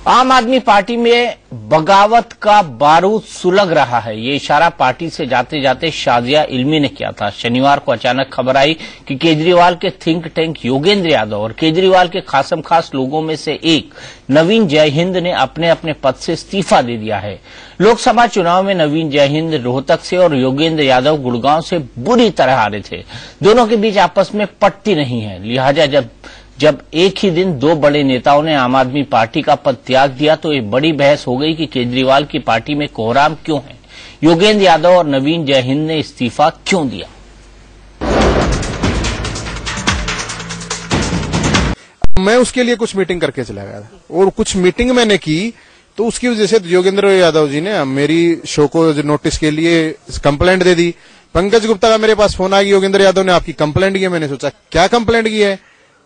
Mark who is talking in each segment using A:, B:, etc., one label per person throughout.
A: आम आदमी पार्टी में बगावत का बारूद सुलग रहा है। ये इशारा पार्टी से जाते जाते शाजिया इल्मी ने किया था। शनिवार को अचानक खबर आई कि केजरीवाल के थिंक टैंक योगेंद्र यादव और केजरीवाल के खासम खास लोगों में से एक नवीन जयहिंद ने अपने अपने पद से इस्तीफा दे दिया है। लोकसभा चुनाव में नवीन जयहिंद रोहतक से और योगेंद्र यादव गुड़गांव से बुरी तरह हारे थे। दोनों के बीच आपस में पटती नहीं है। लिहाजा जब एक ही दिन दो बड़े नेताओं ने आम आदमी पार्टी का पद त्याग दिया तो एक बड़ी बहस हो गई कि केजरीवाल की पार्टी में कोहराम क्यों है, योगेंद्र यादव और नवीन जयहिंद ने इस्तीफा क्यों दिया।
B: मैं उसके लिए कुछ मीटिंग करके चला गया था और कुछ मीटिंग मैंने की तो उसकी वजह से योगेंद्र यादव जी ने मेरी शो को नोटिस के लिए कंप्लेंट दे दी। पंकज गुप्ता का मेरे पास फोन आ गया, योगेंद्र यादव ने आपकी कंप्लेंट की है। मैंने सोचा क्या कंप्लेंट की है।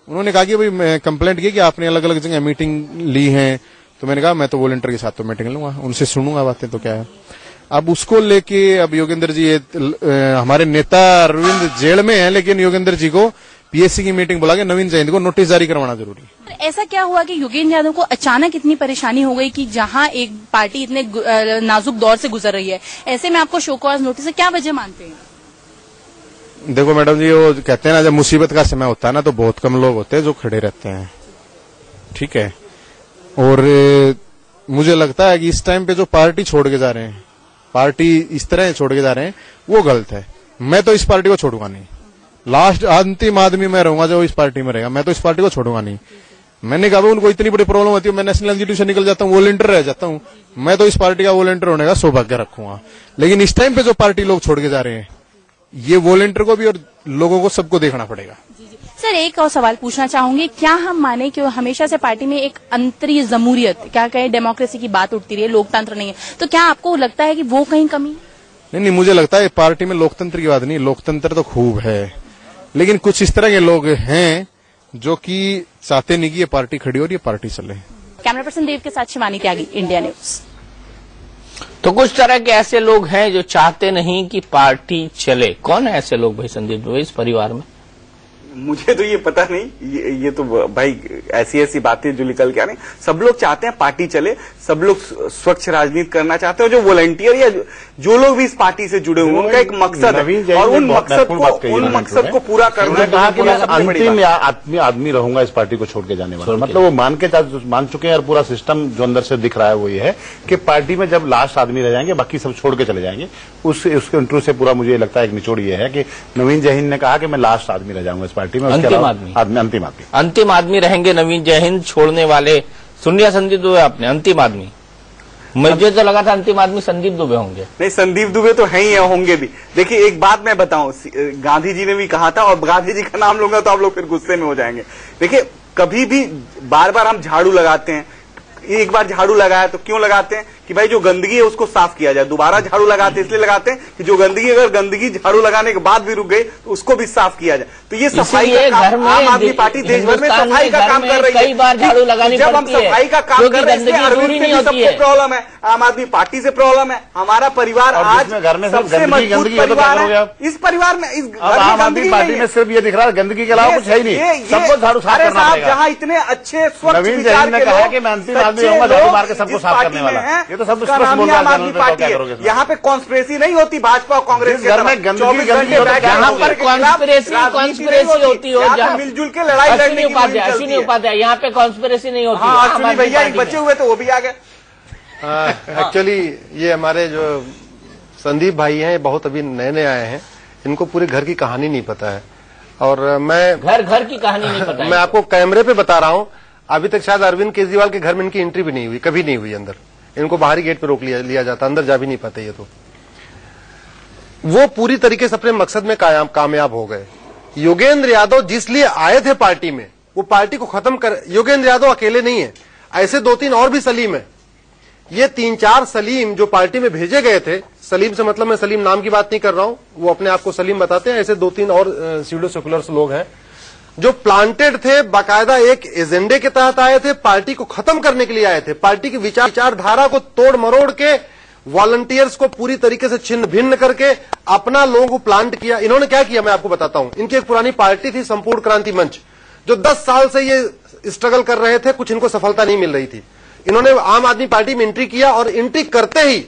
B: उन्होंने कहा कि भाई मैं कंप्लेंट की कि आपने अलग अलग जगह मीटिंग ली है। तो मैंने कहा मैं तो वॉलंटियर के साथ तो मीटिंग लूंगा, उनसे सुनूंगा बातें तो क्या है। अब उसको लेके अब योगेंद्र जी हमारे नेता अरविंद जेल में है, लेकिन योगेंद्र जी को पीएससी की मीटिंग बुला के नवीन जयहिंद को नोटिस जारी करवाना जरूरी है।
C: ऐसा क्या हुआ कि योगेंद्र यादव को अचानक इतनी परेशानी हो गई कि जहां एक पार्टी इतने नाजुक दौर से गुजर रही है, ऐसे में आपको शो कॉज नोटिस, क्या वजह मानते हैं?
B: देखो मैडम जी, वो कहते हैं ना जब मुसीबत का समय होता है ना तो बहुत कम लोग होते हैं जो खड़े रहते हैं, ठीक है। और मुझे लगता है कि इस टाइम पे जो पार्टी छोड़ के जा रहे हैं, पार्टी इस तरह छोड़ के जा रहे हैं, वो गलत है। मैं तो इस पार्टी को छोड़ूंगा नहीं। लास्ट अंतिम आदमी मैं रहूंगा जो इस पार्टी में रहेगा। मैं तो इस पार्टी को छोड़ूंगा नहीं। मैंने कहा उनको इतनी बड़ी प्रॉब्लम होती है, मैं नेशनल एग्जीक्यूटिव से निकल जाता हूँ, वॉलंटियर रह जाता हूँ। मैं तो इस पार्टी का वॉलंटियर होने का सौभाग्य रखूंगा। लेकिन इस टाइम पे जो पार्टी लोग छोड़ के जा रहे हैं, ये वॉलंटियर को भी और लोगों को सबको देखना पड़ेगा।
C: सर, एक और सवाल पूछना चाहूंगी, क्या हम माने कि हमेशा से पार्टी में एक अंतरीय जमहूरियत, क्या कहें, डेमोक्रेसी की बात उठती रही है, लोकतंत्र नहीं है, तो क्या आपको लगता है कि वो कहीं कमी?
B: नहीं, मुझे लगता है पार्टी में लोकतंत्र की बात नहीं, लोकतंत्र तो खूब है, लेकिन कुछ इस तरह के लोग हैं जो कि चाहते नहीं कि ये पार्टी खड़ी हो और ये पार्टी चले।
C: कैमरा पर्सन देव के साथ शिवानी त्यागी, इंडिया न्यूज।
A: तो कुछ तरह के ऐसे लोग हैं जो चाहते नहीं कि पार्टी चले। कौन है ऐसे लोग भाई संदीप दुबे इस परिवार में?
D: मुझे तो ये पता नहीं, ये तो भाई ऐसी बातें जो निकल के आ रही। सब लोग चाहते हैं पार्टी चले, सब लोग स्वच्छ राजनीति करना चाहते हैं। जो वॉलंटियर या जो लोग भी इस पार्टी से जुड़े हुए उनका एक मकसद है और उन मकसद को पूरा करना।
E: कहा कि मैं अंतिम आदमी रहूंगा इस पार्टी को छोड़ के जाने वाला। मतलब वो मान चुके हैं और पूरा सिस्टम जो अंदर से दिख रहा है वो ये है कि पार्टी में जब लास्ट आदमी रह जाएंगे बाकी सब छोड़ के चले जाएंगे। उसके इंटरव्यू से पूरा मुझे लगता है एक निचोड़ ये है कि नवीन जयहिंद ने कहा कि मैं लास्ट आदमी रह जाऊंगा इस पार्टी में,
A: अंतिम आदमी रहेंगे नवीन जयहिंद छोड़ने वाले। सुन लिया संदीप दुबे आपने, अंतिम आदमी। मुझे तो लगा था अंतिम आदमी संदीप दुबे होंगे।
D: नहीं, संदीप दुबे तो हैं ही, होंगे भी। देखिए एक बात मैं बताऊं, गांधी जी ने भी कहा था, और गांधी जी का नाम लूंगा तो आप लोग फिर गुस्से में हो जाएंगे। देखिए कभी भी बार बार हम झाड़ू लगाते हैं, एक बार झाड़ू लगाया तो क्यों लगाते हैं कि भाई जो गंदगी है उसको साफ किया जाए। दोबारा झाड़ू लगाते इसलिए लगाते हैं कि जो गंदगी, अगर गंदगी झाड़ू लगाने के बाद भी रुक गई तो उसको भी साफ किया जाए। तो ये सफाई का काम आम आदमी पार्टी देश भर में सफाई का काम कर रही है।
A: कई बार झाड़ू लगानी
D: जब हम सफाई का काम कर रहे हैं, अरविंद से सबको प्रॉब्लम है, आम आदमी पार्टी से प्रॉब्लम है। हमारा परिवार आज सबसे मजबूत परिवार है। इस परिवार में, इस
E: आम आदमी पार्टी में सिर्फ ये दिख रहा है गंदगी के अलावा कुछ है ही नहीं, सबको झाड़ू साफ करना पड़ेगा।
D: जहाँ इतने अच्छे स्वच्छ
E: नवीन जयहिंद ने कहा कि मैं अंतिम आदमी रहूंगा झाड़ू मार के सबको साफ करने वाला। ये तो सब
D: आम आदमी पार्टी है। यहाँ पे कॉन्स्पिरेसी नहीं होती भाजपा और कांग्रेस के।
E: घर में गंदगी
A: यहाँ पर कॉन्स्पिरेसी होती हो,
D: मिलजुल के लड़ाई लड़ने की
A: अश्विनी उपाध्याय, यहाँ पे कॉन्स्पिरेसी नहीं होती।
D: अश्विनी भैया बचे हुए तो वो भी आ गए।
F: एक्चुअली ये हमारे जो संदीप भाई हैं बहुत अभी नए नए आए हैं, इनको पूरे घर की कहानी नहीं पता है। और मैं घर की कहानी नहीं पता है। मैं आपको कैमरे पे बता रहा हूँ, अभी तक शायद अरविंद केजरीवाल के घर में इनकी एंट्री भी नहीं हुई, कभी नहीं हुई अंदर। इनको बाहरी गेट पे रोक लिया जाता, अंदर जा भी नहीं पाते। ये तो वो पूरी तरीके से अपने मकसद में कामयाब हो गए। योगेंद्र यादव जिसलिए आए थे पार्टी में, वो पार्टी को खत्म कर। योगेंद्र यादव अकेले नहीं है, ऐसे 2-3 और भी सलीम है। ये 3-4 सलीम जो पार्टी में भेजे गए थे, सलीम से मतलब मैं सलीम नाम की बात नहीं कर रहा हूं, वो अपने आप को सलीम बताते हैं। ऐसे 2-3 और सीडो सेकुलर्स लोग हैं जो प्लांटेड थे, बाकायदा एक एजेंडे के तहत आए थे, पार्टी को खत्म करने के लिए आए थे। पार्टी की विचारधारा को तोड़ मरोड़ के, वॉलंटियर्स को पूरी तरीके से छिन्न भिन्न करके अपना लोगों को प्लांट किया। इन्होंने क्या किया मैं आपको बताता हूं। इनकी एक पुरानी पार्टी थी संपूर्ण क्रांति मंच, जो 10 साल से ये स्ट्रगल कर रहे थे, कुछ इनको सफलता नहीं मिल रही थी। इन्होंने आम आदमी पार्टी में एंट्री किया और एंट्री करते ही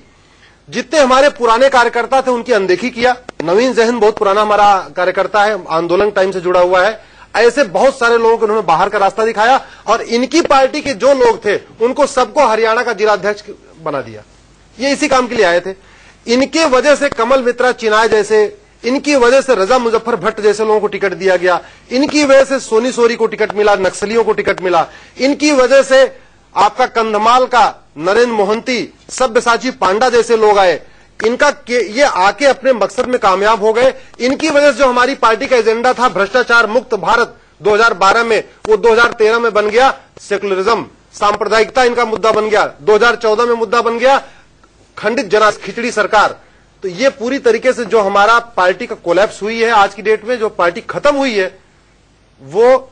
F: जितने हमारे पुराने कार्यकर्ता थे उनकी अनदेखी किया। नवीन जहन बहुत पुराना हमारा कार्यकर्ता है, आंदोलन टाइम से जुड़ा हुआ है। ऐसे बहुत सारे लोगों को उन्होंने बाहर का रास्ता दिखाया और इनकी पार्टी के जो लोग थे उनको सबको हरियाणा का जिलाध्यक्ष बना दिया। ये इसी काम के लिए आए थे। इनके वजह से कमल मित्रा चिनाय जैसे, इनकी वजह से रजा मुजफ्फर भट्ट जैसे लोगों को टिकट दिया गया, इनकी वजह से सोनी सोरी को टिकट मिला, नक्सलियों को टिकट मिला, इनकी वजह से आपका कंधमाल का नरेंद्र मोहंती, सब्यसाची पांडा जैसे लोग आए। इनका ये आके अपने मकसद में कामयाब हो गए। इनकी वजह से जो हमारी पार्टी का एजेंडा था भ्रष्टाचार मुक्त भारत 2012 में, वो 2013 में बन गया सेकुलरिज्म, सांप्रदायिकता इनका मुद्दा बन गया। 2014 में मुद्दा बन गया खंडित जनास खिचड़ी सरकार। तो ये पूरी तरीके से जो हमारा पार्टी का कोलैप्स हुई है आज की डेट में, जो पार्टी खत्म हुई है, वो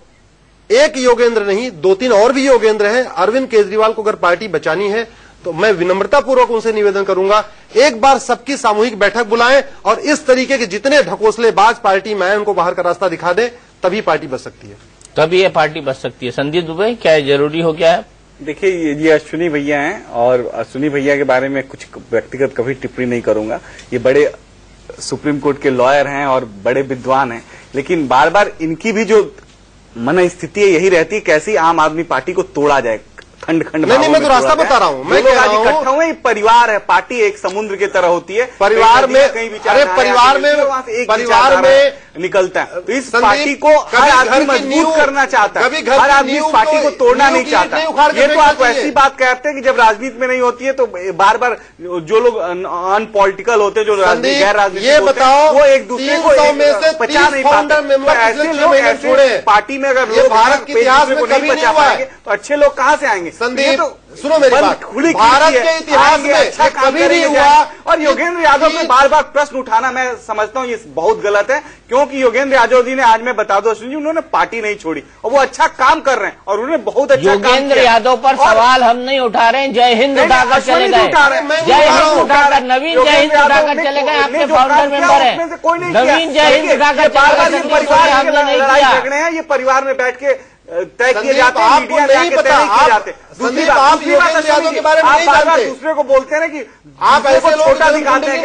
F: एक योगेंद्र नहीं 2-3 और भी योगेंद्र हैं। अरविंद केजरीवाल को अगर पार्टी बचानी है तो मैं विनम्रतापूर्वक उनसे निवेदन करूंगा, एक बार सबकी सामूहिक बैठक बुलाएं और इस तरीके के जितने ढकोसलेबाज पार्टी में आए उनको बाहर का रास्ता दिखा दें, तभी पार्टी बच सकती है।
A: तभी ये पार्टी बच सकती है। संदीप दुबे, क्या जरूरी हो गया है?
D: देखिए, ये अश्विनी भैया हैं और अश्विनी भैया के बारे में कुछ व्यक्तिगत कभी टिप्पणी नहीं करूंगा। ये बड़े सुप्रीम कोर्ट के लॉयर हैं और बड़े विद्वान हैं, लेकिन बार बार इनकी भी जो मन स्थिति है यही रहती है कैसी आम आदमी पार्टी को तोड़ा जाए, खंड खंड।
F: नहीं, मैं तो रास्ता बता रहा हूं। मैं
D: आज इकट्ठा हुए, परिवार है, पार्टी एक समुद्र की तरह होती है।
F: परिवार में, अरे परिवार में
D: निकलता है। तो इस पार्टी को हर आदमी मजबूत करना चाहता है, हर आदमी इस पार्टी को तोड़ना नहीं चाहता। ये तो आप ऐसी बात कहते हैं कि जब राजनीति में नहीं होती है तो बार बार जो लोग अनपॉलिटिकल होते हैं, जो गैर राजनीतिक होते हैं, वो एक दूसरे को बचा नहीं पाते। ऐसे लोग ऐसे पार्टी में अगर लोग भारत के इतिहास में नहीं बचा पाएंगे तो अच्छे लोग कहाँ से आएंगे?
F: संदीप, सुनो मेरी बात, भारत के इतिहास में अच्छा कभी नहीं हुआ।
D: और योगेंद्र यादव में बार बार प्रश्न उठाना मैं समझता हूं ये बहुत गलत है, क्योंकि योगेंद्र यादव जी ने, आज मैं बता दो अश्विन जी, उन्होंने पार्टी नहीं छोड़ी और वो अच्छा काम कर रहे हैं और उन्होंने बहुत अच्छा काम किया।
A: योगेंद्र यादव पर सवाल हम नहीं उठा रहे हैं, जय हिंद उठाकर चले गए, जय हिंद उठाकर, नवीन जय हिंद उठाकर चले गए, आपके फाउंडर मेंबर है नवीन जय हिंद उठाकर चले
D: गए। ये परिवार में बैठ के तय किए जाते हैं, मीडिया में आके तय नहीं किए जाते। दूसरी बात, यादव के बारे में नहीं जानते, दूसरे को बोलते हैं ना कि आप ऐसे छोटा दिखाते हैं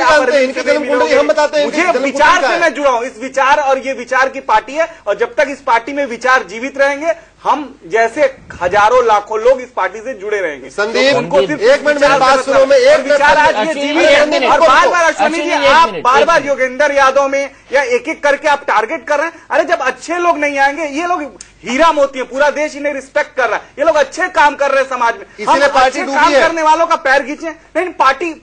D: कि हम बताते हैं। मुझे विचार से मैं जुड़ा हूं, इस विचार और ये विचार की पार्टी है और जब तक इस पार्टी में विचार जीवित रहेंगे, हम जैसे हजारों लाखों लोग इस पार्टी से जुड़े रहेंगे।
F: संदीप, उनको सिर्फ एक मिनट मेरी बात सुनो, मैं एक
D: विचार आज ये जीवित है और बार बार अश्विनी जी आप बार बार योगेंद्र यादव में या एक एक करके आप टारगेट कर रहे हैं। अरे जब अच्छे लोग नहीं आएंगे, ये लोग हीरा मोती है, पूरा देश इन्हें रिस्पेक्ट कर रहा है, ये लोग अच्छे काम कर रहे हैं समाज में,
F: इसलिए पार्टी डूबी
D: काम करने वालों का पैर खींचे। नहीं,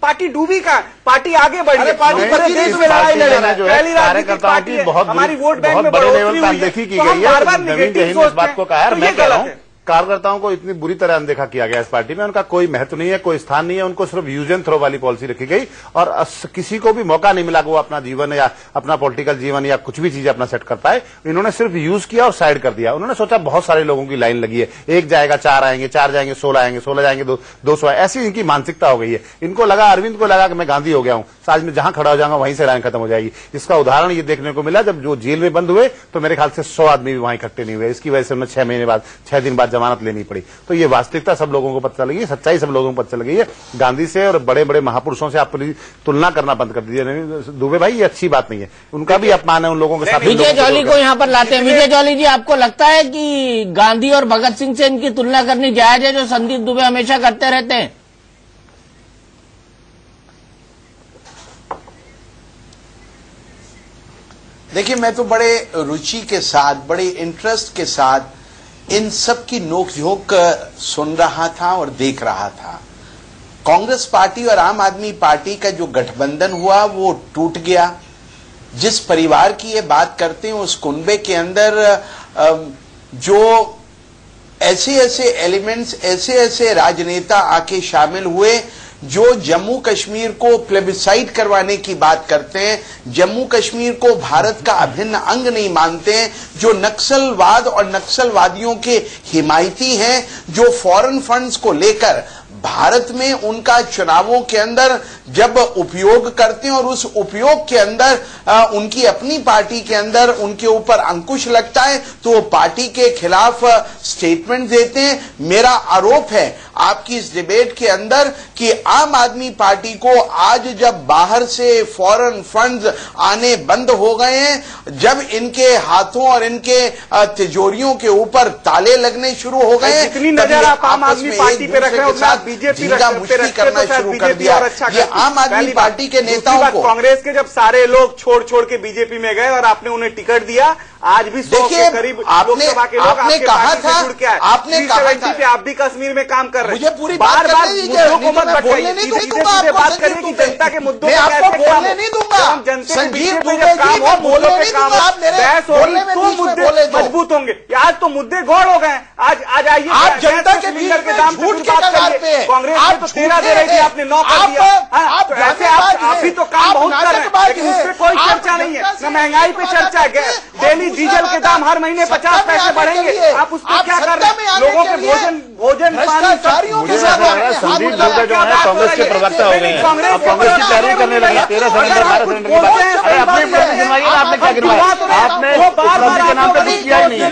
D: पार्टी डूबी का, पार्टी आगे बढ़ी है, पूरे देश में लड़ाई लड़े, पहली राजनीतिक पार्टी है, हमारी वोट बैंक में बढ़ोतरी हुई है, तो हम बार बार निगेटिव सोचते हैं, तो ये गलत है।
E: कार्यकर्ताओं को इतनी बुरी तरह अनदेखा किया गया इस पार्टी में, उनका कोई महत्व नहीं है, कोई स्थान नहीं है, उनको सिर्फ यूज एंड थ्रो वाली पॉलिसी रखी गई और किसी को भी मौका नहीं मिला कि वो अपना जीवन या अपना पॉलिटिकल जीवन या कुछ भी चीजें अपना सेट कर पाए। इन्होंने सिर्फ यूज किया और साइड कर दिया। उन्होंने सोचा बहुत सारे लोगों की लाइन लगी है, एक जाएगा 4 आएंगे, 4 जाएंगे 16 आएंगे, 16 जाएंगे 200 आए, ऐसी इनकी मानसिकता हो गई है। इनको लगा, अरविंद को लगा कि मैं गांधी हो गया हूं, आज में जहां खड़ा हो जाऊंगा वहीं से लाइन खत्म हो जाएगी। इसका उदाहरण ये देखने को मिला जब जो जेल में बंद हुए तो मेरे ख्याल से 100 आदमी भी वहां इकट्ठे नहीं हुए। इसकी वजह से उन्हें 6 दिन बाद जमानत लेनी पड़ी। तो ये वास्तविकता सब लोगों को पता लगी है, सच्चाई सब लोगों को पता लगी है। गांधी से और बड़े बड़े महापुरुषों से आप तुलना करना बंद कर दीजिए। दुबे भाई, ये अच्छी बात नहीं है, उनका भी अपमान है उन लोगों के साथ।
A: विजय जौली को यहाँ पर लाते हैं। विजय जौली जी, आपको लगता है कि गांधी और भगत सिंह से इनकी तुलना करनी जायज है, जो संदीप दुबे हमेशा करते रहते हैं?
G: देखिए, मैं तो बड़े रुचि के साथ, बड़े इंटरेस्ट के साथ इन सब की नोकझोंक सुन रहा था और देख रहा था। कांग्रेस पार्टी और आम आदमी पार्टी का जो गठबंधन हुआ वो टूट गया। जिस परिवार की ये बात करते हैं उस कुनबे के अंदर जो ऐसे एलिमेंट्स, ऐसे राजनेता आके शामिल हुए जो जम्मू कश्मीर को प्लेबिसाइट करवाने की बात करते हैं, जम्मू कश्मीर को भारत का अभिन्न अंग नहीं मानते हैं, जो नक्सलवाद और नक्सलवादियों के हिमायती हैं, जो फॉरेन फंड्स को लेकर भारत में उनका चुनावों के अंदर जब उपयोग करते हैं और उस उपयोग के अंदर उनकी अपनी पार्टी के अंदर उनके ऊपर अंकुश लगता है तो वो पार्टी के खिलाफ स्टेटमेंट देते हैं। मेरा आरोप है आपकी इस डिबेट के अंदर कि आम आदमी पार्टी को आज जब बाहर से फॉरेन फंड्स आने बंद हो गए हैं, जब इनके हाथों और इनके तिजोरियों के ऊपर ताले लगने शुरू हो गए,
D: जितनी नजर आप आम आदमी पार्टी पे रख रहे हो, बीजेपी
G: मुश्किल करना शुरू कर दिया। ये आम आदमी पार्टी के नेताओं को,
D: कांग्रेस के जब सारे लोग छोड़ के बीजेपी में गए और आपने उन्हें टिकट दिया, आज भी 100 के करीब लोकसभा के लोग आपने कहा था, आपने कहा था आप भी कश्मीर में काम कर रहे हैं।
G: मुझे पूरी बात
D: बार मुद्दों को मत बोलने नहीं दूंगा, बात करिए कि जनता के मुद्दों
G: मैं आपको बोलने नहीं दूंगा। संजीव दुबे जी मैं बोलने नहीं दूंगा, आप मेरे बोलने में बीच में बोले
D: मजबूत होंगे। आज तो मुद्दे गौड़ हो गए। आज आइए,
G: आप जनता के बीच में झूठ के कगार पे,
D: कांग्रेस ने तो 13 दे रही थी, आपने 9 कर दिया। आप भी तो काम बहुत कर रहे हैं, लेकिन उस पर कोई चर्चा नहीं है। न महंगाई पे चर्चा है, डेली डीजल के दाम हर महीने 50 पैसे बढ़ेंगे, आप उस पर क्या कर रहे हैं? लोगों के भोजन
E: संदीप दुबे जो है कांग्रेस के प्रवक्ता हो गए हैं, अब कांग्रेस की तैयारी करने लगे। 13 सिलेंडर 12 सिलेंडर की बात, अरे अपने गिनवाइए, आपने क्या गिनवाया? आपने उपलब्धि के नाम पे कुछ किया ही नहीं है,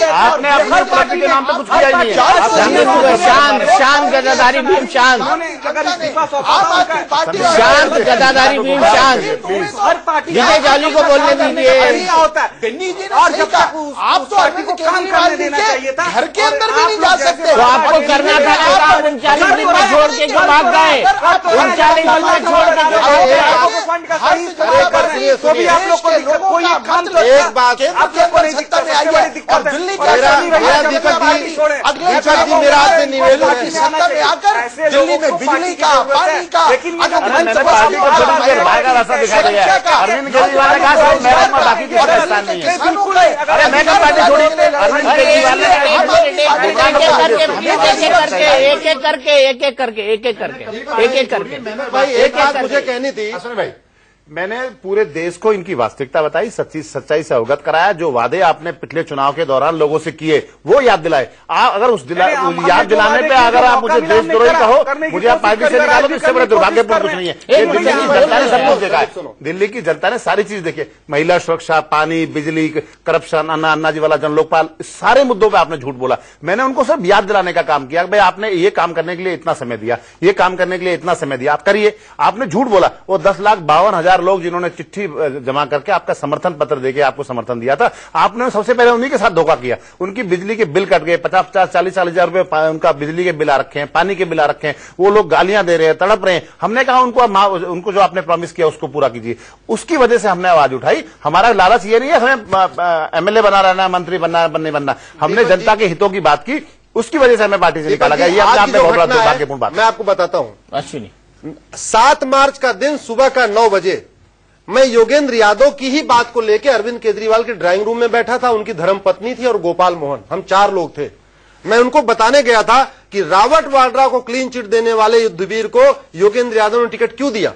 E: आपने अपनी उपलब्धि के नाम पे कुछ किया ही नहीं है।
A: शांत गदाधारी भीम शांत, शांत गदाधारी भीम शांत, विजय जाली को बोलने दीजिए।
G: और जब तक आप तो अरविंद केजरीवाल जी के घर के अंदर भी नहीं जा सकते,
A: तो आपको करना था ना, आप 39 दिन में छोड़ के क्यों भाग गए? 39 दिन में छोड़ के
D: फंड का सही इस्तेमाल कर रही है, तो भी आप लोग को कोई काम तो
G: एक बात आपको नहीं सत्ता में आई है और दिल्ली का अगले मेरा आपसे निवेदन है, सत्ता में आकर दिल्ली में बिजली का, पानी का,
E: पार्टी को छोड़ के भागा रास्ता दिखा दिया है। अरविंद केजरीवाल ने कहा मेरा बाकी किसी का स्थान नहीं है। अरे मैं क्या पार्टी छोड़ी? अरविंद केजरीवाल ने
A: एक एक करके
F: भाई एक बात मुझे कहनी थी
E: भाई, मैंने पूरे देश को इनकी वास्तविकता बताई, सच्चाई से अवगत कराया। जो वादे आपने पिछले चुनाव के दौरान लोगों से किए वो याद दिलाए। अगर उस याद दिलाने पे अगर आप मुझे देशद्रोही कहो, मुझे आप पार्टी से निकालो, तो इससे बड़े दुर्भाग्यपूर्ण कुछ नहीं है। ये दिल्ली की जनता ने सब कुछ देखा है, दिल्ली की जनता ने सारी चीज देखी। महिला सुरक्षा, पानी, बिजली, करप्शन, अन्ना जी वाला, जन लोकपाल, सारे मुद्दों पर आपने झूठ बोला। मैंने उनको सिर्फ याद दिलाने का काम किया, भाई आपने ये काम करने के लिए इतना समय दिया, ये काम करने के लिए इतना समय दिया, आप करिए। आपने झूठ बोला। वो 10,52,000 लोग जिन्होंने चिट्ठी जमा करके आपका समर्थन पत्र देके आपको समर्थन दिया था, आपने सबसे पहले उन्हीं के साथ धोखा किया। उनकी बिजली के बिल कट गए, 50-40 हजार रुपए उनका बिजली के बिल आ रखे हैं, पानी के बिल आ रखे हैं, वो लोग गालियां दे रहे हैं, तड़प रहे हैं। हमने कहा उनको जो आपने प्रॉमिस किया उसको पूरा कीजिए। उसकी वजह से हमने आवाज उठाई। हमारा लालच ये नहीं है हमें एमएलए बना रहना, मंत्री बनना। हमने जनता के हितों की बात की, उसकी वजह से हमें पार्टी से निकाला गया। ये अपने आप में बहुत बड़ा दुर्भाग्यपूर्ण बात।
F: मैं आपको बताता हूं,
A: अश्विनी
F: 7 मार्च का दिन सुबह का 9 बजे मैं योगेंद्र यादव की ही बात को लेकर अरविंद केजरीवाल के ड्राइंग रूम में बैठा था। उनकी धर्मपत्नी थी और गोपाल मोहन, हम 4 लोग थे। मैं उनको बताने गया था कि रावत वाड्रा को क्लीन चिट देने वाले युद्धवीर को योगेंद्र यादव ने टिकट क्यों दिया,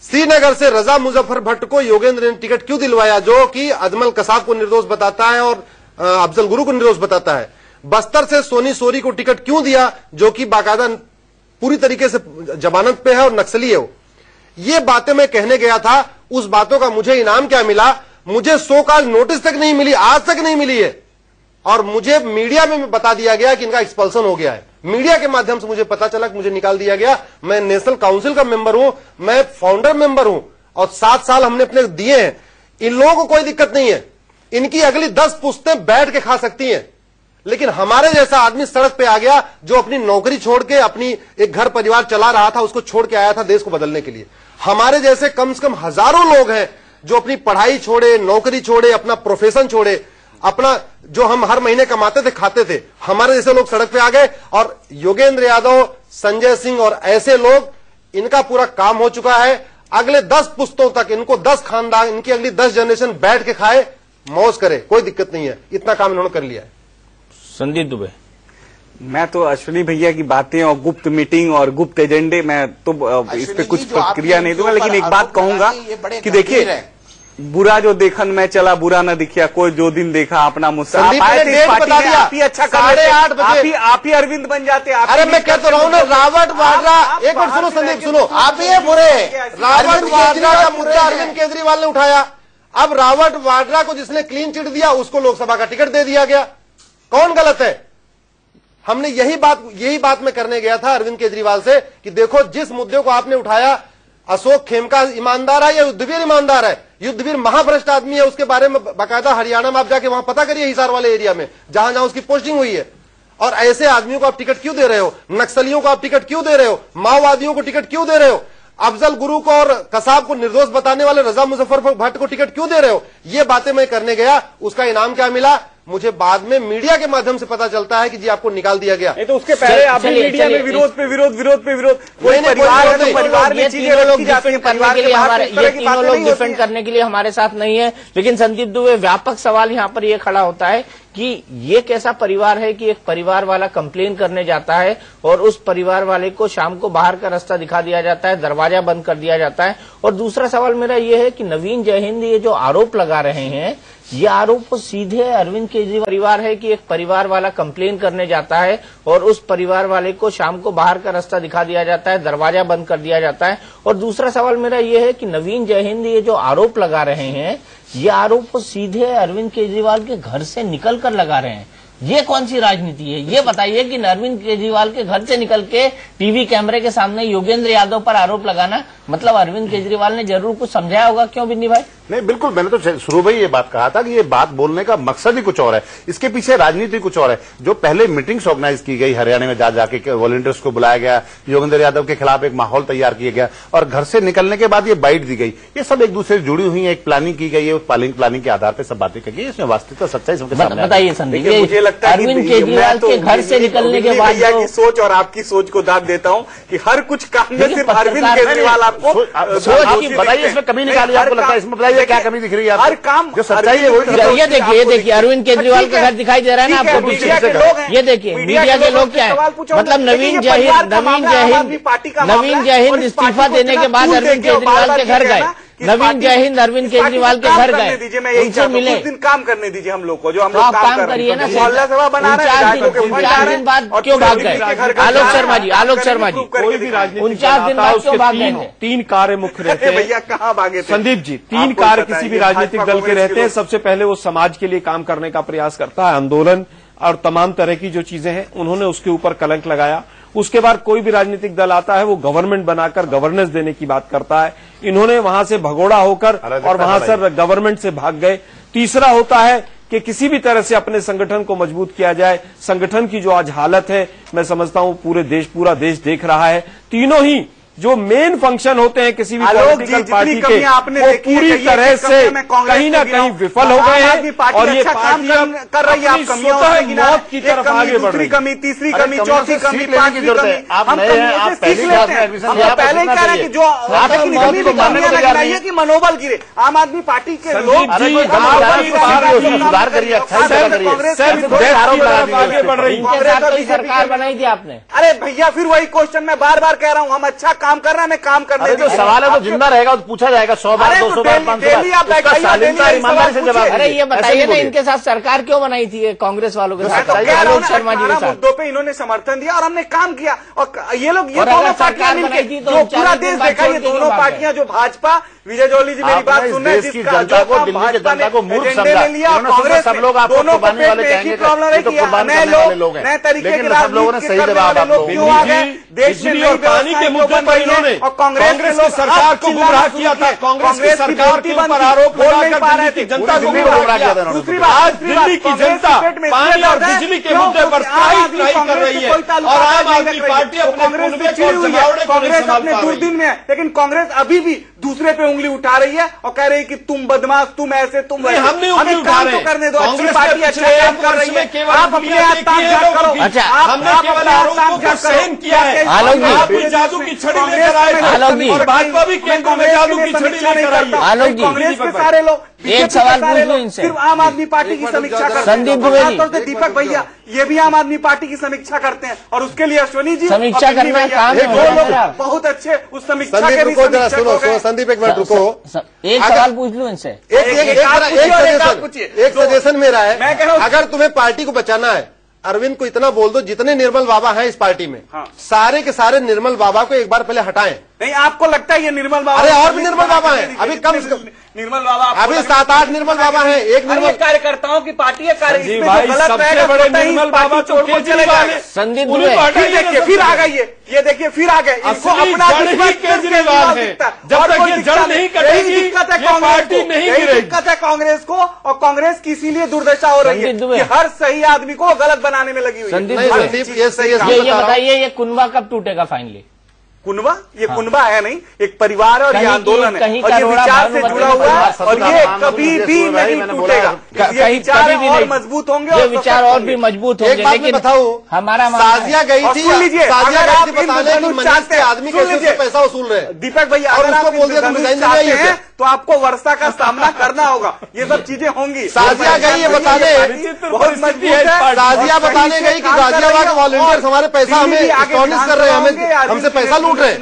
F: श्रीनगर से रजा मुजफ्फर भट्ट को योगेंद्र ने टिकट क्यों दिलवाया, जो कि अजमल कसाब को निर्दोष बताता है और अफजल गुरु को निर्दोष बताता है। बस्तर से सोनी सोरी को टिकट क्यों दिया, जो कि बाकायदा पूरी तरीके से जमानत पे है और नक्सली है वो। ये बातें मैं कहने गया था। उस बातों का मुझे इनाम क्या मिला? मुझे 100 कॉल नोटिस तक नहीं मिली, आज तक नहीं मिली है। और मुझे मीडिया में बता दिया गया कि इनका एक्सपल्सन हो गया है। मीडिया के माध्यम से मुझे पता चला कि मुझे निकाल दिया गया। मैं नेशनल काउंसिल का मेंबर हूं, मैं फाउंडर मेंबर हूं और 7 साल हमने अपने दिए हैं। इन लोगों को कोई दिक्कत नहीं है, इनकी अगली 10 पुश्तें बैठ के खा सकती हैं। लेकिन हमारे जैसा आदमी सड़क पे आ गया, जो अपनी नौकरी छोड़ के अपनी एक घर परिवार चला रहा था, उसको छोड़ के आया था देश को बदलने के लिए। हमारे जैसे कम से कम हजारों लोग हैं जो अपनी पढ़ाई छोड़े, नौकरी छोड़े, अपना प्रोफेशन छोड़े, अपना जो हम हर महीने कमाते थे, खाते थे, हमारे जैसे लोग सड़क पे आ गए। और योगेंद्र यादव, संजय सिंह और ऐसे लोग, इनका पूरा काम हो चुका है। अगले 10 पुश्तों तक इनको 10 खानदान, इनकी अगली 10 जनरेशन बैठ के खाए, मौज करे, कोई दिक्कत नहीं है। इतना काम इन्होंने कर लिया है।
A: संदीप दुबे,
D: मैं तो अश्विनी भैया की बातें और गुप्त मीटिंग और गुप्त एजेंडे, मैं तो इस पे कुछ प्रतिक्रिया नहीं दूंगा। लेकिन एक बात कहूंगा कि देखिए, बुरा जो देखन में चला बुरा न दिखिया, कोई जो दिन देखा अपना मुस्सा। आप ही अच्छा कर, आप ही अरविंद बन जाते।
F: अरे मैं कहता रहा हूँ ना, रावत वाड्रा, एक मिनट सुनो संदीप, सुनो, आप ही बुरे। रावत वाड्रा का मुद्दा अरविंद केजरीवाल ने उठाया। अब रावत वाड्रा को जिसने क्लीन चिट दिया, उसको लोकसभा का टिकट दे दिया गया। कौन गलत है? हमने यही बात मैं करने गया था अरविंद केजरीवाल से कि देखो जिस मुद्दे को आपने उठाया, अशोक खेमका ईमानदार है या युद्धवीर ईमानदार है? युद्धवीर महाभ्रष्ट आदमी है, उसके बारे में बाकायदा हरियाणा में आप जाके वहां पता करिए, हिसार वाले एरिया में जहां जहां उसकी पोस्टिंग हुई है। और ऐसे आदमियों को आप टिकट क्यों दे रहे हो? नक्सलियों को आप टिकट क्यों दे रहे हो? माओवादियों को टिकट क्यों दे रहे हो? अफजल गुरु को और कसाब को निर्दोष बताने वाले रजा मुजफ्फर भट्ट को टिकट क्यों दे रहे हो? ये बातें मैं करने गया, उसका इनाम क्या मिला मुझे बाद में मीडिया के माध्यम से पता चलता है कि जी आपको निकाल दिया गया।
D: तो उसके पहले आप मीडिया में विरोध पे विरोध कोई परिवार है तो परिवार में चीजें रखी जाती हैं, परिवार के बाहर ये तीनों लोग डिफेंड करने के लिए हमारे साथ नहीं है। लेकिन संदीप दुबे, व्यापक सवाल यहाँ पर ये खड़ा होता है कि ये कैसा परिवार है कि एक परिवार वाला कंप्लेन करने जाता है और उस परिवार वाले को शाम को बाहर का रास्ता दिखा दिया जाता है, दरवाजा बंद कर दिया जाता है। और दूसरा सवाल मेरा ये है कि नवीन जयहिंद ये जो आरोप लगा रहे हैं, ये आरोप सीधे अरविंद केजरीवाल परिवार है कि एक परिवार वाला कंप्लेन करने जाता है और उस परिवार वाले को शाम को बाहर का रास्ता दिखा दिया जाता है, दरवाजा बंद कर दिया जाता है। और दूसरा सवाल मेरा ये है कि नवीन जयहिंद ये जो आरोप लगा रहे हैं, ये आरोप सीधे अरविंद केजरीवाल के घर से निकल कर लगा रहे हैं। ये कौन सी राजनीति है? ये बताइए कि अरविंद केजरीवाल के घर से निकल के टीवी कैमरे के सामने योगेंद्र यादव पर आरोप लगाना, मतलब अरविंद केजरीवाल ने जरूर कुछ समझाया होगा। क्यों बिन्नी भाई?
E: नहीं, बिल्कुल, मैंने तो शुरू में ये बात कहा था कि ये बात बोलने का मकसद ही कुछ और है, इसके पीछे राजनीति कुछ और है। जो पहले मीटिंग्स ऑर्गेनाइज की गई हरियाणा में, जाके वॉलंटियर्स को बुलाया गया, योगेंद्र यादव के खिलाफ एक माहौल तैयार किया गया और घर से निकलने के बाद ये बाइट दी गई, ये सब एक दूसरे से जुड़ी हुई है, एक प्लानिंग की गई है, उस प्लानिंग के आधार पर सब बातें की गई। इसमें वास्तविकता सच्चाई सबके सामने
A: बताइए संदीप।
D: मुझे लगता है
A: अरविंद केजरीवाल के घर से निकलने के बाद
D: भैया की सोच और आपकी सोच को दाद देता हूं कि हर कुछ काम में सिर्फ अरविंद केजरीवाल आपको
E: बताइए, इसमें कमी निकाली आपको लगता है? इसमें बताइए क्या कमी दिख रही है?
D: हर काम
E: जो सच्चाई है वही।
A: ये देखिए अरविंद केजरीवाल का घर दिखाई दे रहा है ना आपको पीछे? ये देखिए मीडिया के लोग क्या है, मतलब नवीन जयहिंद इस्तीफा देने के बाद अरविंद केजरीवाल के घर गए, नवीन जयहिंद अरविंद केजरीवाल के घर गए, उनसे मिले।
D: कुछ दिन काम करने दीजिए हम लोग को, जो हम लोग
A: काम करिए ना।
D: मोहल्ला सभा बना रहे हैं,
A: 49 दिन बाद क्यों भाग गए? आलोक शर्मा जी
H: कोई भी राजनीतिक
A: 49 दिन बाद क्यों भाग गए?
H: तीन कार्य मुख्य रहते हैं
D: भैया, कहाँ भागे थे
H: संदीप जी? तीन कार्य किसी भी राजनीतिक दल के रहते हैं। सबसे पहले वो समाज के लिए काम करने का प्रयास करता है, आंदोलन और तमाम तरह की जो चीजें हैं उन्होंने उसके ऊपर कलंक लगाया। उसके बाद कोई भी राजनीतिक दल आता है वो गवर्नमेंट बनाकर गवर्नेंस देने की बात करता है। इन्होंने वहां से भगोड़ा होकर और वहां से गवर्नमेंट से भाग गए। तीसरा होता है कि किसी भी तरह से अपने संगठन को मजबूत किया जाए। संगठन की जो आज हालत है, मैं समझता हूं पूरा देश देख रहा है। तीनों ही जो मेन फंक्शन होते हैं किसी भी पॉलिटिकल पार्टी के, वो पूरी तरह से कहीं ना कहीं विफल हो गए हैं और ये पार्टी
D: कर रही है। आप
H: स्वतः मौत की तरफ आगे बढ़ रही है।
D: कमी, तीसरी कमी, चौथी कमी, पांचवी कमी, हम पहले ही कह रहे हैं कि जो कमी की मनोबल गिरे। आम आदमी पार्टी के लोग
E: सुधार करिए,
H: आगे बढ़ रही है।
A: सरकार बनाई थी आपने?
D: अरे भैया, फिर वही क्वेश्चन मैं बार बार कह रहा हूँ, हम अच्छा काम कर रहे हैं, मैं काम करने
E: जो सवाल है तो जिंदा रहेगा तो पूछा जाएगा 100 बार, 200 बार, 500 बार, ईमानदारी से जवाब।
A: अरे ये बताइए ना, इनके साथ सरकार क्यों बनाई थी कांग्रेस वालों के साथ? आलोक शर्मा जी के साथ
D: मुद्दों पे इन्होंने समर्थन दिया और हमने काम किया। और ये लोग, ये दोनों पार्टियां मिलकर जो पूरा देश देखा, ये दोनों पार्टियां, जो भाजपा, विजय जोली जी मेरी बात सुन रहे हैं, जिसका जनता को, दिल्ली की जनता को मूर्ख समझा, कांग्रेस, सब लोग आपको कुर्बानी वाले कहेंगे, तो कुर्बानी करने वाले लोग हैं, लेकिन सब लोगों ने सही जवाब आपको
H: देश में और पानी के मुद्दे पर इन्होंने कांग्रेस की सरकार को गुमराह किया था। कांग्रेस की सरकार के ऊपर आरोप लगाकर दिल्ली की जनता को गुमराह किया था। दूसरी बात, आज दिल्ली की जनता पानी और बिजली के मुद्दे पर स्ट्राइक नहीं कर रही है और आम आदमी पार्टी
D: कांग्रेस अपने दूरबीन में है, लेकिन कांग्रेस अभी भी दूसरे पे उंगली उठा रही है और कह रही है कि तुम बदमाश, तुम ऐसे, तुम वैसे।
H: हमें
D: काम तो करने दो, अच्छी पार्टी अच्छा काम कर रही है, आप अपने आत्मजात करो।
A: अच्छा,
H: हमने केवल आरोपों को सहन किया है। आप जादू की छड़ी लेकर आए और भाजपा भी केंद्र में जादू की छड़ी लेकर आई है।
A: आलोक जी,
D: कांग्रेस के सारे लोग,
A: एक सवाल पूछ लो इनसे।
D: सिर्फ आम आदमी पार्टी की समीक्षा करते हैं।
A: संदीप दुबे जी,
D: दीपक भैया, ये भी आम आदमी पार्टी की समीक्षा करते हैं और उसके लिए अश्विनी जी
A: समीक्षा करना काम
D: है, बहुत अच्छे उस समीक्षा के भी समीक्षक हो गए।
F: संदीप एक मिनट रुको,
A: एक सवाल पूछ लो इनसे।
F: एक सजेशन मेरा है, मैं कह रहा हूं, अगर तुम्हें पार्टी को बचाना है, अरविंद को इतना बोल दो, जितने निर्मल बाबा हैं इस पार्टी में, सारे के सारे निर्मल बाबा को एक बार पहले हटाएं।
D: नहीं, आपको लगता है ये निर्मल बाबा?
F: अरे और भी निर्मल बाबा हैं, अभी कम
D: निर्मल बाबा
F: अभी 7-8 निर्मल बाबा हैं, एक निर्मल
D: कार्यकर्ताओं की पार्टी है,
H: संदीप भाई सबसे बड़े निर्मल बाबा तो केजरीवाल है।
A: संदीप
D: देखिए फिर आ गई ये देखिए फिर आ गए, इसको अपना
H: केजरीवाल है। जब तक ये जड़ नहीं कटेगी ये पार्टी नहीं गिरेगी।
D: दिक्कत है कांग्रेस को, और कांग्रेस की इसीलिए दुर्दशा हो रही है कि हर सही आदमी को गलत बनाने में लगी हुई है।
A: संदीप ये बताइए, ये कुनबा कब टूटेगा फाइनली?
D: कुनबा ये कुनबा है नहीं, एक परिवार और ये आंदोलन है, और ये विचार से जुड़ा हुआ है, और ये कभी भी नहीं टूटेगा। ये विचार और मजबूत होंगे,
A: ये विचार और भी मजबूत होंगे।
F: लेकिन बताऊं,
A: हमारा
F: साजिया गई थी, साजिया गई थी बताने की मनीष के आदमी कैसे पैसा वसूल रहे हैं।
D: दीपक भैया
F: और उसको बोल दिया
D: चाहते हैं तो आपको वर्षा का सामना करना होगा, ये सब चीजें होंगी।
F: साजिया गई ये बताने,
D: बहुत मजबूत है।
F: साजिया बताने गई कि गाजियाबाद के वॉलंटियर्स हमारे पैसा हमें स्टॉर्निश कर रहे हैं, हमसे पैसा लूट रहे हैं,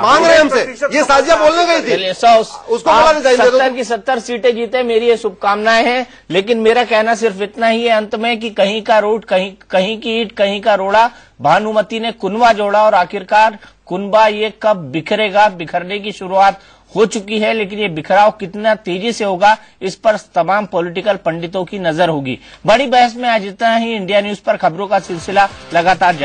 F: मांग रहे हैं हमसे, ये साजिया बोलने गई थी। उसको बोला चाहिए
A: 70 की 70 सीटें जीते, मेरी ये शुभकामनाएं हैं। लेकिन मेरा कहना सिर्फ इतना ही है अंत में कि कहीं का रोड कहीं की ईंट कहीं का रोड़ा, भानुमति ने कुनबा जोड़ा, और आखिरकार कुनबा ये कब बिखरेगा, बिखरने की शुरुआत हो चुकी है, लेकिन ये बिखराव कितना तेजी से होगा इस पर तमाम पॉलिटिकल पंडितों की नजर होगी। बड़ी बहस में आज इतना ही। इंडिया न्यूज पर खबरों का सिलसिला लगातार